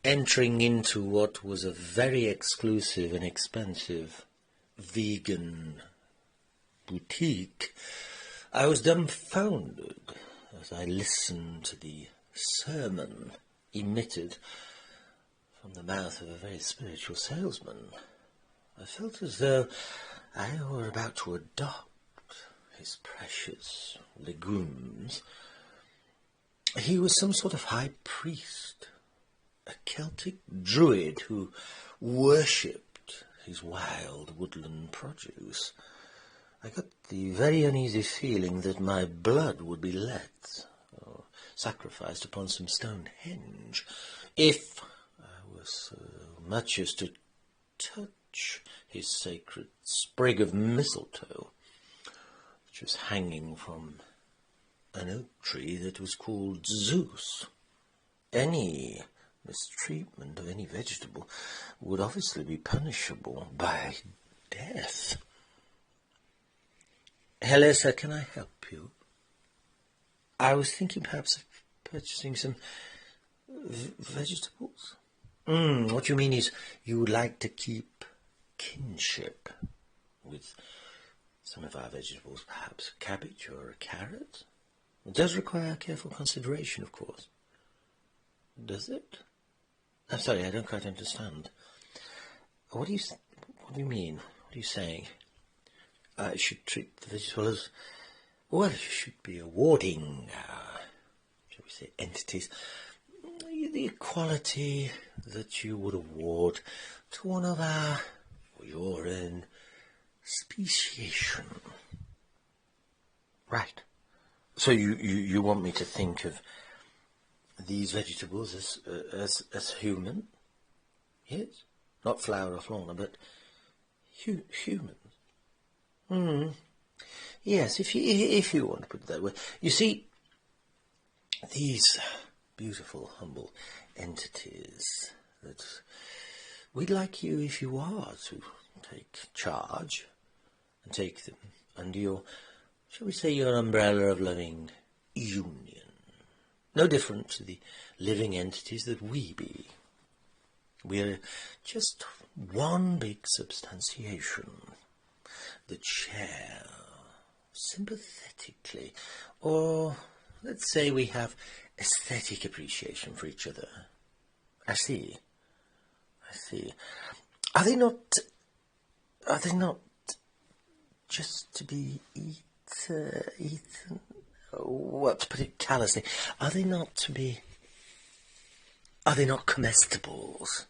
entering into what was a very exclusive and expensive vegan boutique, I was dumbfounded as I listened to the sermon emitted from the mouth of a very spiritual salesman. I felt as though I were about to adopt his precious legumes. He was some sort of high priest, a Celtic druid who worshipped his wild woodland produce. I got the very uneasy feeling that my blood would be let or sacrificed upon some Stonehenge if I was so much as to touch his sacred sprig of mistletoe, which was hanging from an oak tree that was called Zeus. Any mistreatment of any vegetable would obviously be punishable by death. Hello, sir, can I help you? I was thinking perhaps of purchasing some vegetables. What you mean is you would like to keep kinship with some of our vegetables, perhaps a cabbage or a carrot? It does require careful consideration, of course. Does it? I'm sorry, I don't quite understand. What do you mean? What are you saying? I should treat the vegetable as, well, you should be awarding, shall we say, entities, the equality that you would award to one of our, or your own, speciation. Right. So you want me to think of these vegetables as human? Yes? Not flower or fauna, but human. Yes, if you want to put it that way. You see, these beautiful, humble entities that we'd like you, if you are, to take charge and take them under your, shall we say, your umbrella of loving union. No different to the living entities that we be. We're just one big substantiation that share sympathetically, or let's say we have aesthetic appreciation for each other. I see. Are they not just to be eaten? Well, to put it callously, are they not comestibles,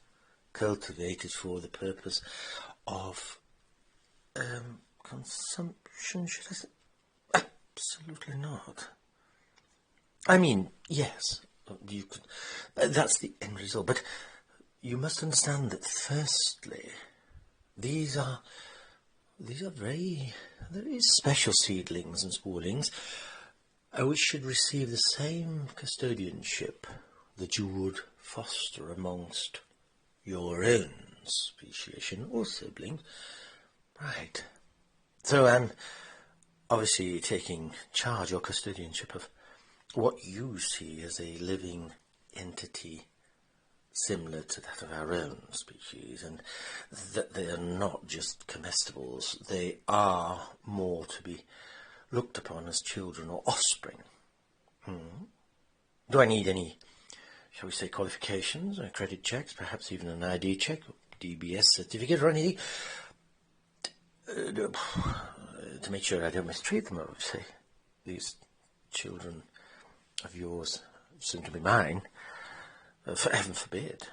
cultivated for the purpose of consumption, should I say? Absolutely not. I mean, yes, you could. That's the end result. But you must understand that, firstly, these are very special seedlings and spoilings, which should receive the same custodianship that you would foster amongst your own speciation or sibling. Right. So I'm obviously taking charge or custodianship of what you see as a living entity similar to that of our own species, and that they are not just comestibles, they are more to be looked upon as children or offspring. Do I need any, shall we say, qualifications or credit checks, perhaps even an ID check, or DBS certificate or anything, to make sure I don't mistreat them, obviously? These children of yours, soon to be mine, heaven forbid,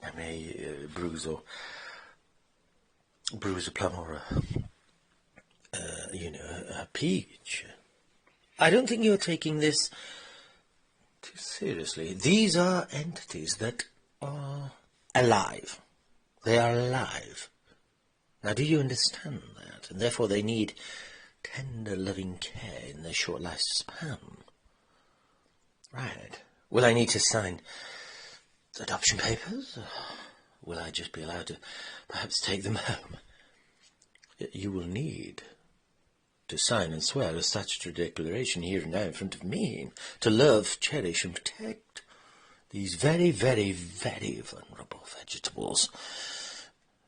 I may bruise a plum or a peach. I don't think you're taking this too seriously. These are entities that are alive. They are alive. Now, do you understand that? And therefore they need tender, loving care in their short lifespan. Right. Will I need to sign adoption papers? Will I just be allowed to perhaps take them home? You will need to sign and swear a statutory declaration here and now in front of me to love, cherish and protect these very, very, very vulnerable vegetables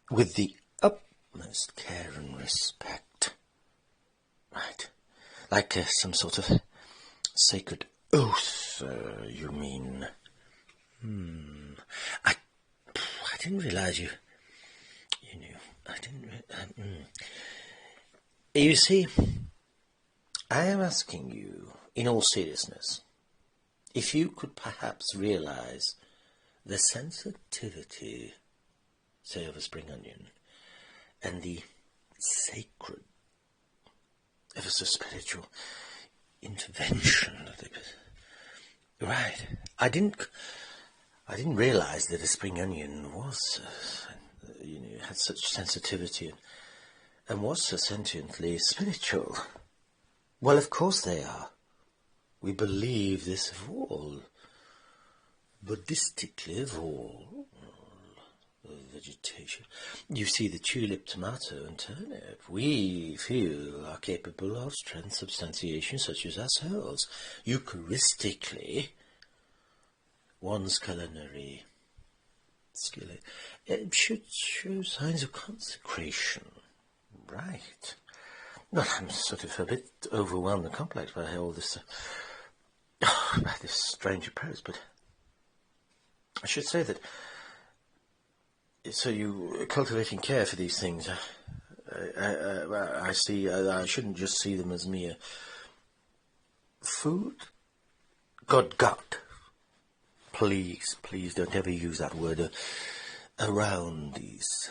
with the utmost care and respect. Right. Like some sort of sacred oath, you mean? I didn't realise you knew. I didn't. You see, I am asking you, in all seriousness, if you could perhaps realise the sensitivity, say, of a spring onion, and the sacred, ever so spiritual intervention of it. Right. I didn't realise that a spring onion was, had such sensitivity and was so sentiently spiritual. Well, of course they are. We believe this of all, Buddhistically of all vegetation. You see, the tulip, tomato and turnip, we feel are capable of transubstantiation such as ourselves. Eucharistically, one's culinary skill should show signs of consecration. Right. Well, I'm sort of a bit overwhelmed and complex by all this, by this strange approach, but I should say that, so you cultivating care for these things, I see, I shouldn't just see them as mere food. God, please don't ever use that word around these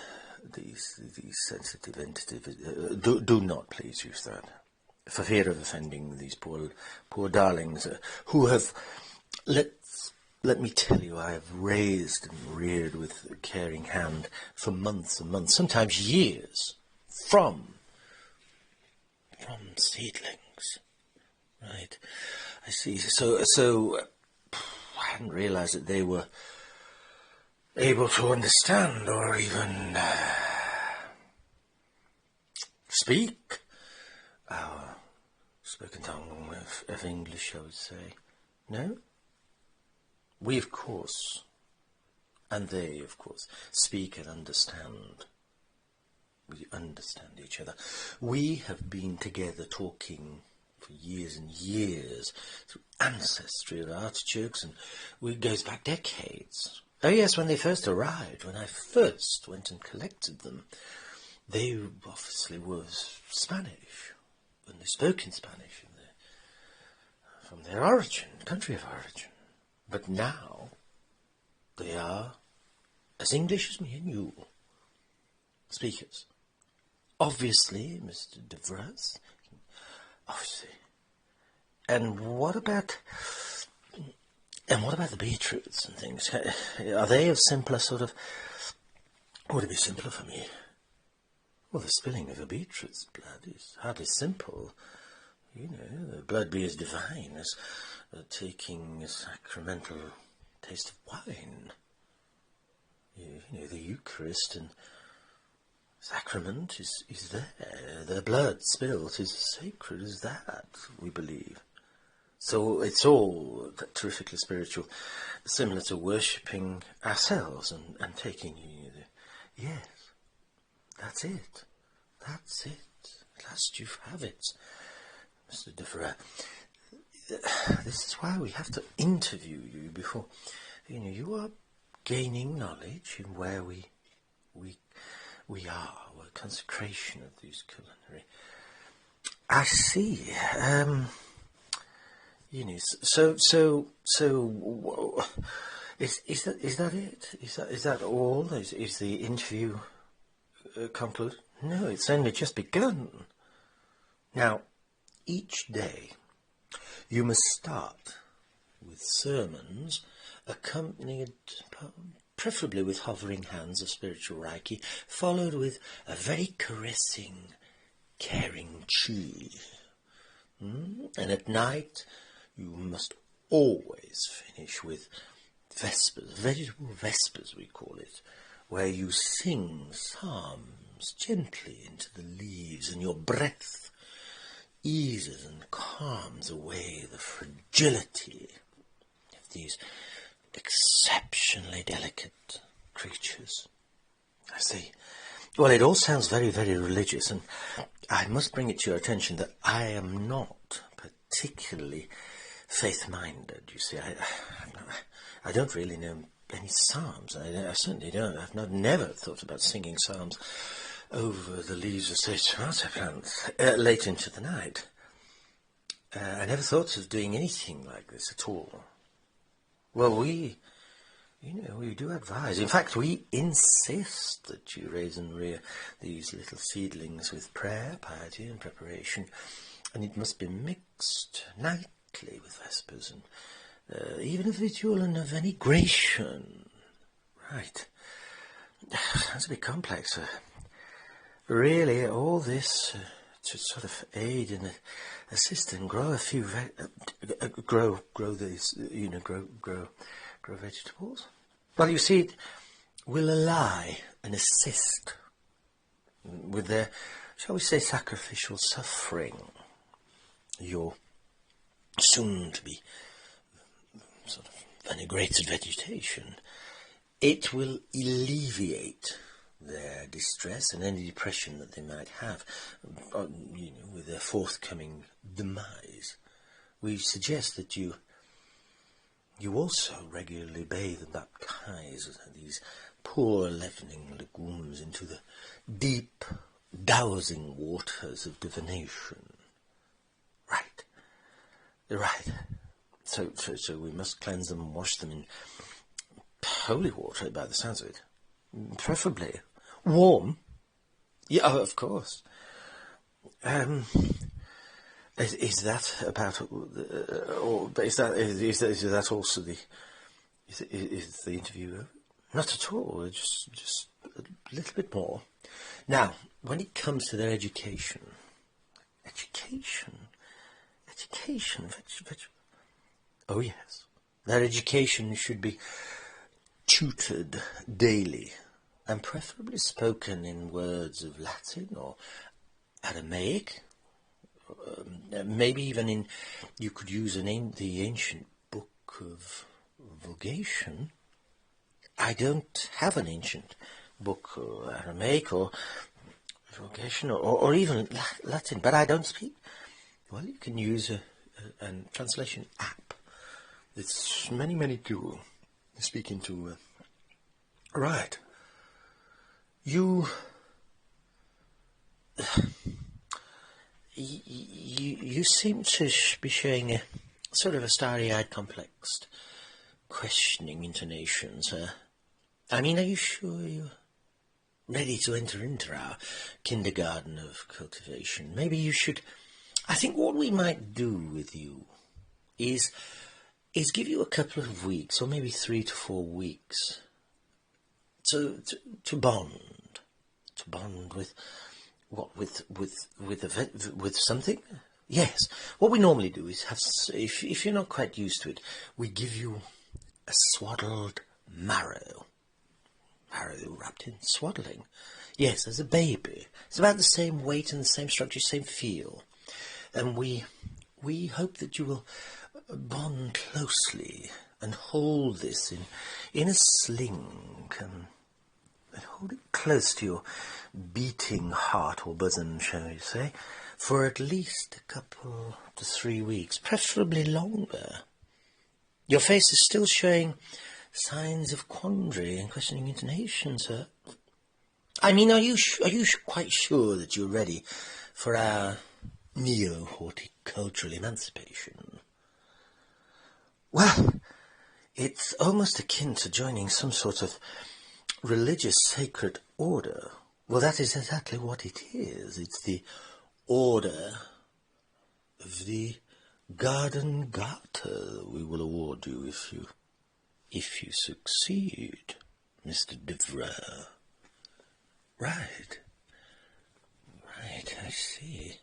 sensitive entities. Do not please use that, for fear of offending these poor darlings who have, let me tell you, I have raised and reared with a caring hand for months and months, sometimes years, from seedlings. Right. I see. So I hadn't realised that they were able to understand or even speak our spoken tongue of English, I would say. No? We, of course, and they, of course, speak and understand. We understand each other. We have been together talking for years and years through ancestry of artichokes, and it goes back decades. Oh yes, when they first arrived, when I first went and collected them, they obviously were Spanish, and they spoke in Spanish from their origin, country of origin. But now they are as English as me and you, speakers. Obviously, Mr. de Vries, obviously. And what about the beetroots and things? Are they of simpler sort of? Would it be simpler for me? Well, the spilling of a beetroot's blood is hardly simple. You know, the blood be as divine as taking a sacramental taste of wine. You know, the Eucharist and sacrament is there. The blood spilt is as sacred as that, we believe. So it's all terrifically spiritual, similar to worshipping ourselves and taking yes, that's it. That's it. At last you have it, Mr. de Vries. This is why we have to interview you before, you are gaining knowledge in where we are, where consecration of these culinary. I see. Is that it? Is that all? Is the interview concluded? No, it's only just begun. Now, each day you must start with sermons accompanied preferably with hovering hands of spiritual Reiki, followed with a very caressing, caring chi. And at night you must always finish with vespers, vegetable vespers we call it, where you sing psalms gently into the leaves, and your breath eases and calms away the fragility of these exceptionally delicate creatures. I see. Well, it all sounds very, very religious, and I must bring it to your attention that I am not particularly faith-minded. You see, I don't really know any psalms. I certainly don't. I've never thought about singing psalms over the leaves of sage tomato plants late into the night. I never thought of doing anything like this at all. Well, we do advise. In fact, we insist that you raise and rear these little seedlings with prayer, piety, and preparation, and it must be mixed nightly with vespers and even a vigil and a vinegration. Right. Sounds a bit complex. Really, all this to sort of aid and assist and grow a few grow these grow vegetables. Well, you see, it will ally and assist with their, shall we say, sacrificial suffering. Your soon to be sort of vinaigrated vegetation. It will alleviate their distress and any depression that they might have, with their forthcoming demise. We suggest that you also regularly bathe and baptize these poor leavening legumes into the deep, dowsing waters of divination. Right. So we must cleanse them and wash them in holy water, by the sounds of it. Preferably warm. Yeah, of course. Is that about? Or is that also the? Is the interview over? Not at all. Just a little bit more. Now, when it comes to their education, oh yes, their education should be tutored daily, and preferably spoken in words of Latin or Aramaic. Maybe even you could use the ancient book of Vulgation. I don't have an ancient book or Aramaic or Vulgation or even Latin, but I don't speak. Well, you can use a translation app. It's many do. Speaking to... right. You seem to be showing a sort of a starry-eyed, complex, questioning intonation, sir. I mean, are you sure you're ready to enter into our kindergarten of cultivation? Maybe you should... I think what we might do with you is give you a couple of weeks, or maybe 3 to 4 weeks, to bond with what, with something. Yes, what we normally do is have, if you're not quite used to it, we give you a swaddled marrow wrapped in swaddling. Yes, as a baby. It's about the same weight and the same structure, same feel, and we hope that you will bond closely and hold this in a sling and hold it close to your beating heart or bosom, shall we say, for at least a couple to 3 weeks, preferably longer. Your face is still showing signs of quandary and questioning intonation, sir. I mean, are you quite sure that you're ready for our neo-horticultural emancipation? Well, it's almost akin to joining some sort of religious sacred order. Well, that is exactly what it is. It's the order of the garden garter that we will award you if you succeed, Mr. Devere. Right, I see.